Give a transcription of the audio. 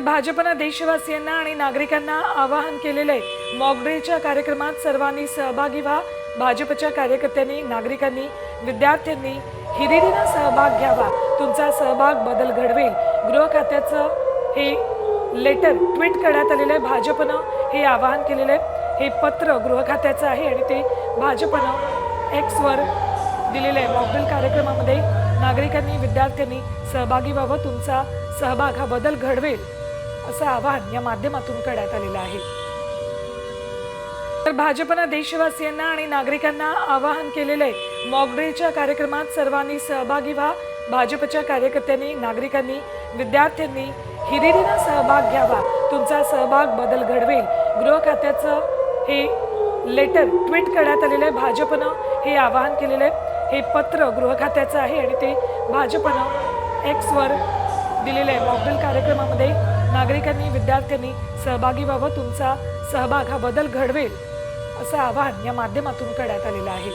भाजपनं देशवासियांना आणि नागरिकांना आवाहन केलेले मॉकड्रिलच्या कार्यक्रमात सर्वांनी सहभागी व्हा। भाजपच्या कार्यकर्त्यांनी, नागरिकांनी, विद्यार्थ्यांनी हिरिरीने सहभाग घ्यावा। तुमचा सहभाग बदल घडवेल। गृह खात्याचं हे लेटर ट्विट करण्यात आलेलं आहे। भाजपनं हे आवाहन केलेलं आहे। हे पत्र गृह खात्याचं आहे आणि ते भाजपनं एक्सवर दिलेलं आहे। मॉकड्रिल कार्यक्रमामध्ये नागरिकांनी, विद्यार्थ्यांनी सहभागी व्हावं। तुमचा सहभाग हा बदल घडवेल असं आवाहन या माध्यमातून करण्यात आलेलं आहे। तर भाजपनं देशवासियांना आणि नागरिकांना आवाहन केलेलं आहे मॉकड्रिलच्या कार्यक्रमात सर्वांनी सहभागी व्हा। भाजपच्या कार्यकर्त्यांनी, नागरिकांनी, विद्यार्थ्यांनी हिरिरीने सहभाग घ्यावा। तुमचा सहभाग बदल घडवेल। गृह खात्याचं हे लेटर ट्विट करण्यात आलेलं आहे। भाजपनं हे आवाहन केलेलं आहे। हे पत्र गृह खात्याचं आहे आणि ते भाजपनं एक्सवर दिलेलं आहे। मॉकड्रिल कार्यक्रमामध्ये नागरिकांनी, विद्यार्थ्यांनी सहभागी व्हावं। तुमचा सहभाग हा बदल घडवेल असं आवाहन या माध्यमातून करण्यात आलेलं आहे।